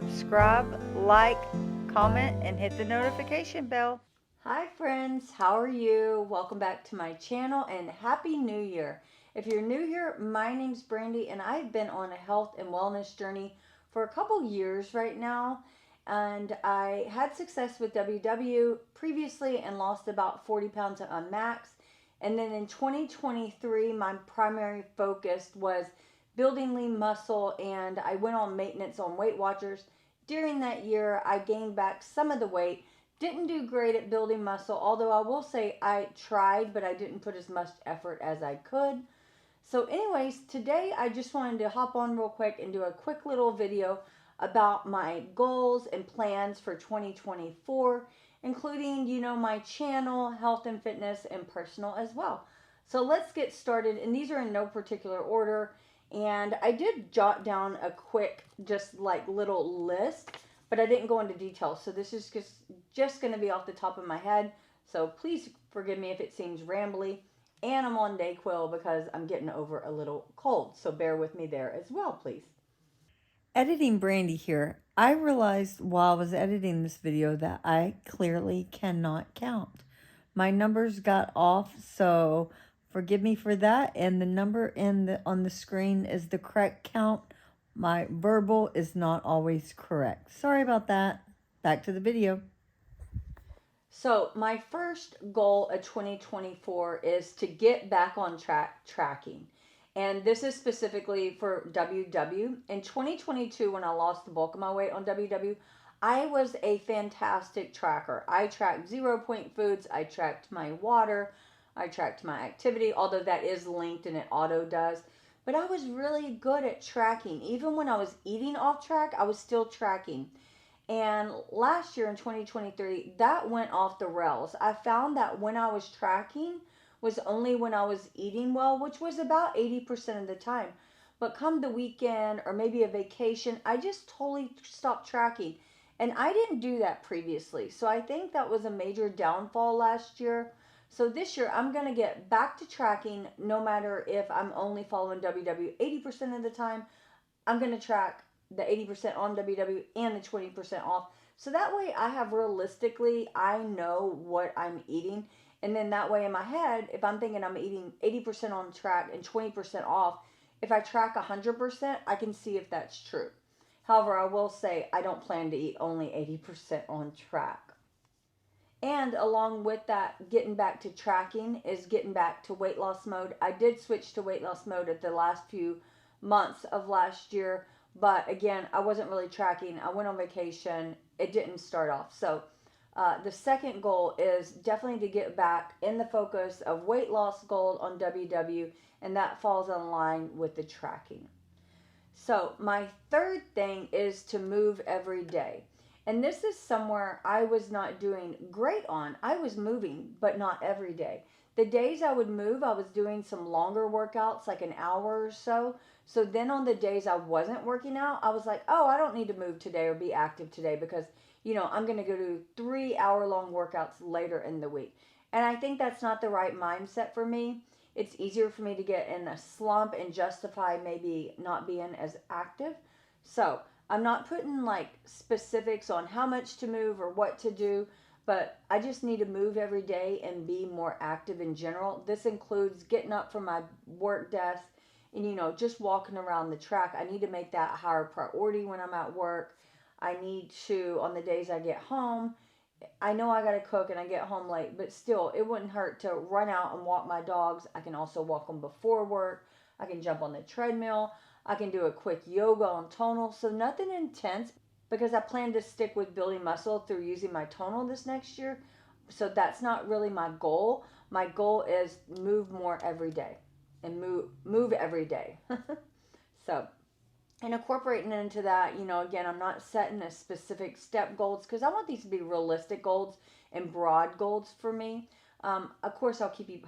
subscribe, like, comment, and hit the notification bell. Hi friends, how are you? Welcome back to my channel and Happy New Year. If you're new here, my name's Brandy and I've been on a health and wellness journey for a couple years right now. And I had success with WW previously and lost about 40 pounds on max. And then in 2023, my primary focus was building lean muscle, and I went on maintenance on Weight Watchers. During that year, I gained back some of the weight. Didn't do great at building muscle, although I will say I tried, but I didn't put as much effort as I could. So anyways, today I just wanted to hop on real quick and do a quick little video about my goals and plans for 2024, including, my channel, health and fitness, and personal as well. So let's get started, and these are in no particular order. And I did jot down a quick, just like little list, but I didn't go into detail. So this is just going to be off the top of my head. So please forgive me if it seems rambly. And I'm on Dayquil because I'm getting over a little cold. So bear with me there as well, please. Editing Brandy here. I realized while I was editing this video that I clearly cannot count. My numbers got off, so forgive me for that. And the number on the screen is the correct count. My verbal is not always correct. Sorry about that. Back to the video. So my first goal of 2024 is to get back on tracking. And this is specifically for WW. In 2022, when I lost the bulk of my weight on WW, I was a fantastic tracker. I tracked 0 point foods, I tracked my water, I tracked my activity, although that is linked and it auto does. But I was really good at tracking. Even when I was eating off track, I was still tracking. And last year in 2023, that went off the rails. I found that when I was tracking was only when I was eating well, which was about 80% of the time. But come the weekend or maybe a vacation, I just totally stopped tracking. And I didn't do that previously. So I think that was a major downfall last year. So this year, I'm going to get back to tracking no matter if I'm only following WW 80% of the time. I'm going to track the 80% on WW and the 20% off. So that way I have realistically, I know what I'm eating. And then that way in my head, if I'm thinking I'm eating 80% on track and 20% off, if I track 100%, I can see if that's true. However, I will say I don't plan to eat only 80% on track. And along with that, getting back to tracking is getting back to weight loss mode. I did switch to weight loss mode at the last few months of last year, but again, I wasn't really tracking. I went on vacation. It didn't start off. So the second goal is definitely to get back in the focus of weight loss goal on WW, and that falls in line with the tracking. So my third thing is to move every day. And this is somewhere I was not doing great on. I was moving, but not every day. The days I would move, I was doing some longer workouts, like an hour or so. So then on the days I wasn't working out, I was like, oh, I don't need to move today or be active today because, I'm going to go do 3 hour long workouts later in the week. And I think that's not the right mindset for me. It's easier for me to get in a slump and justify maybe not being as active. So I'm not putting like specifics on how much to move or what to do, but I just need to move every day and be more active in general. This includes getting up from my work desk and, just walking around the track. I need to make that a higher priority when I'm at work. I need to, on the days I get home, I know I gotta cook and I get home late, but still, it wouldn't hurt to run out and walk my dogs. I can also walk them before work. I can jump on the treadmill. I can do a quick yoga on tonal. So nothing intense because I plan to stick with building muscle through using my tonal this next year. So that's not really my goal. My goal is move more every day and move every day. So and incorporating into that, again, I'm not setting a specific step goals because I want these to be realistic goals and broad goals for me. Of course, I'll keep you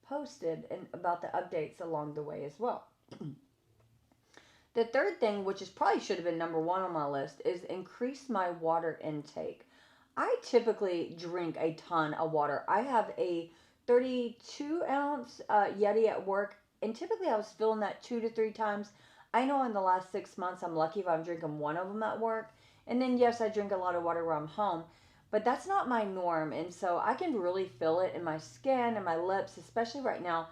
posted and about the updates along the way as well. The third thing, which is probably should have been number one on my list, is increase my water intake. I typically drink a ton of water. I have a 32-ounce Yeti at work, and typically I was filling that 2 to 3 times. I know in the last 6 months I'm lucky if I'm drinking one of them at work, And then, yes, I drink a lot of water when I'm home, but that's not my norm. And so I can really feel it in my skin and my lips, especially right now.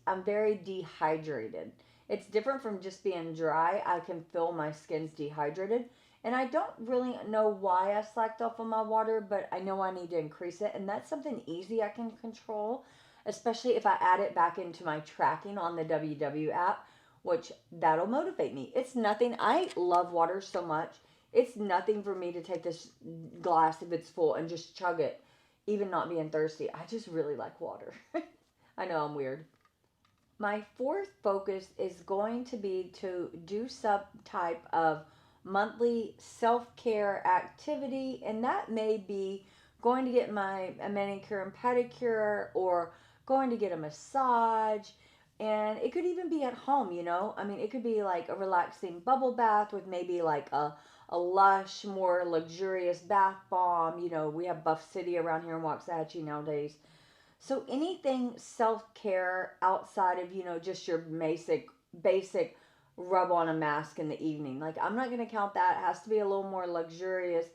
I'm very dehydrated. It's different from just being dry. I can feel my skin's dehydrated. And I don't really know why I slacked off on my water, but I know I need to increase it. And that's something easy I can control, especially if I add it back into my tracking on the WW app, which that'll motivate me. It's nothing. I love water so much. It's nothing for me to take this glass if it's full and just chug it, even not being thirsty. I just really like water. I know I'm weird. My fourth focus is going to be to do some type of monthly self-care activity, and that may be going to get a manicure and pedicure, or going to get a massage. And it could even be at home, you know. I mean, it could be like a relaxing bubble bath with maybe like a lush, more luxurious bath bomb. You know, we have Buff City around here in Waxahachie nowadays. So anything self-care outside of, just your basic rub on a mask in the evening. Like, I'm not going to count that. It has to be a little more luxurious.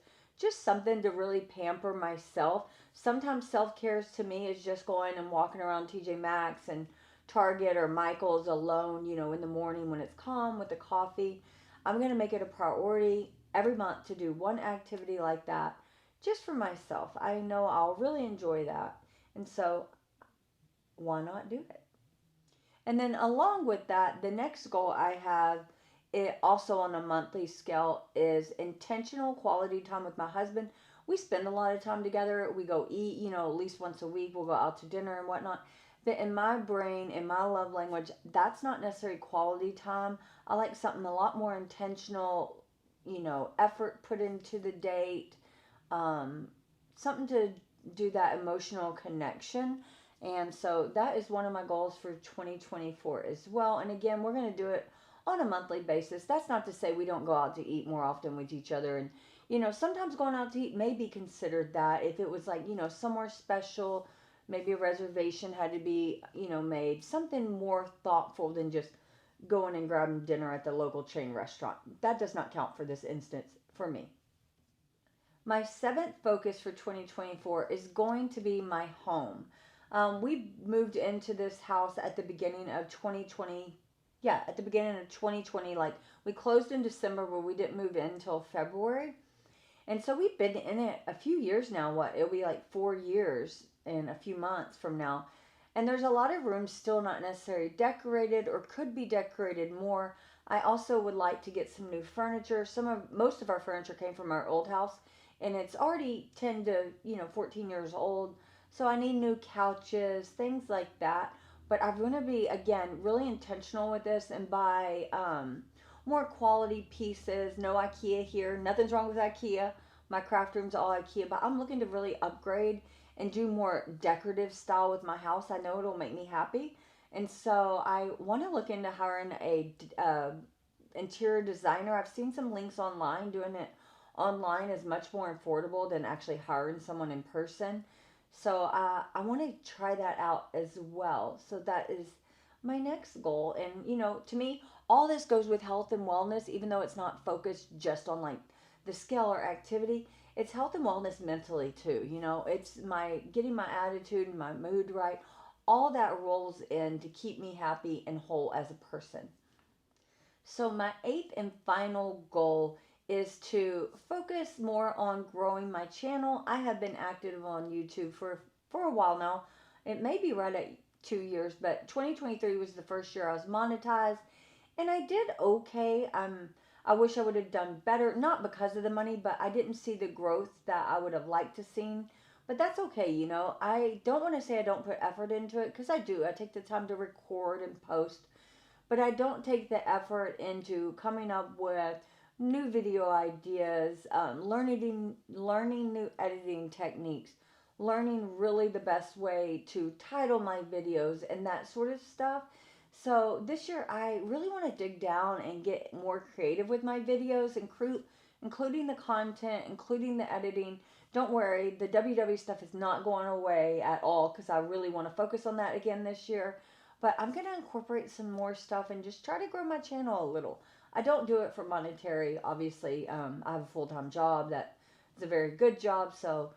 Just something to really pamper myself. Sometimes self-care to me is just going and walking around TJ Maxx and Target or Michael's alone, in the morning when it's calm with the coffee. I'm going to make it a priority every month to do one activity like that just for myself. I know I'll really enjoy that. And so, why not do it? And then, along with that, the next goal I have, it also on a monthly scale, is intentional quality time with my husband. We spend a lot of time together. We go eat, at least once a week. We'll go out to dinner and whatnot. But in my brain, in my love language, that's not necessarily quality time. I like something a lot more intentional, effort put into the date, um, something to do that emotional connection. And so that is one of my goals for 2024 as well. And again, we're going to do it on a monthly basis. That's not to say we don't go out to eat more often with each other. And, sometimes going out to eat may be considered that if it was like, somewhere special, maybe a reservation had to be, made, something more thoughtful than just going and grabbing dinner at the local chain restaurant. That does not count for this instance for me. My seventh focus for 2024 is going to be my home. We moved into this house at the beginning of 2020. Yeah, at the beginning of 2020. Like, we closed in December, but we didn't move in until February. And so we've been in it a few years now. It'll be like 4 years in a few months from now. And there's a lot of rooms still not necessarily decorated or could be decorated more. I also would like to get some new furniture. Most of our furniture came from our old house, and it's already 10 to 14 years old. So I need new couches, things like that. But I'm going to be, again, really intentional with this and buy more quality pieces. No IKEA here. Nothing's wrong with IKEA. My craft room's all IKEA, but I'm looking to really upgrade and do more decorative style with my house. I know it'll make me happy. And so I want to look into hiring a interior designer. I've seen some links online. Doing it online is much more affordable than actually hiring someone in person. So I want to try that out as well. So that is my next goal. And, to me, all this goes with health and wellness, even though it's not focused just on like the skill or activity. It's health and wellness mentally too. It's my getting my attitude and my mood right. All that rolls in to keep me happy and whole as a person. So, my eighth and final goal is to focus more on growing my channel. I have been active on YouTube for a while now. It may be right at 2 years, but 2023 was the first year I was monetized, and I did okay. I wish I would have done better, not because of the money, but I didn't see the growth that I would have liked to see. But that's okay, I don't want to say I don't put effort into it, because I do. I take the time to record and post, but I don't take the effort into coming up with new video ideas, learning new editing techniques, learning really the best way to title my videos and that sort of stuff. So this year I really want to dig down and get more creative with my videos, including the content, including the editing. Don't worry, the WW stuff is not going away at all, because I really want to focus on that again this year. But I'm going to incorporate some more stuff and just try to grow my channel a little. I don't do it for monetary, obviously. I have a full-time job that is a very good job, so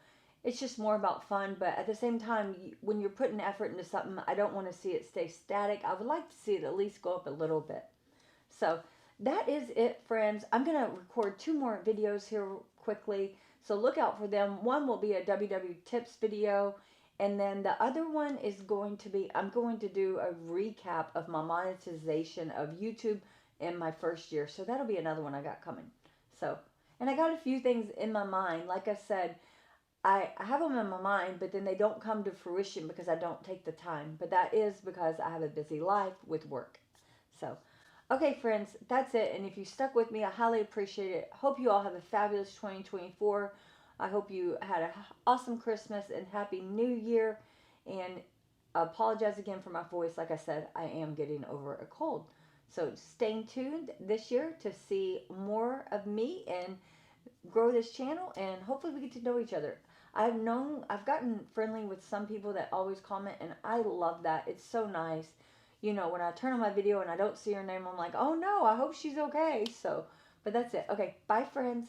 it's just more about fun. But at the same time, when you're putting effort into something, I don't want to see it stay static. I would like to see it at least go up a little bit. So that is it, friends. I'm going to record 2 more videos here quickly. So look out for them. One will be a WW tips video. And then the other one is going to be, I'm going to do a recap of my monetization of YouTube in my first year. So that'll be another one I got coming. So, and I got a few things in my mind. Like I said, I have them in my mind, but then they don't come to fruition because I don't take the time. But that is because I have a busy life with work. So, okay, friends, that's it. And if you stuck with me, I highly appreciate it. Hope you all have a fabulous 2024. I hope you had an awesome Christmas and Happy New Year. And I apologize again for my voice. Like I said, I am getting over a cold. So stay tuned this year to see more of me and grow this channel, and hopefully we get to know each other. I've gotten friendly with some people that always comment, and I love that. It's so nice. You know, when I turn on my video and I don't see her name, I'm like, oh no, I hope she's okay. So, but that's it. Okay, bye, friends.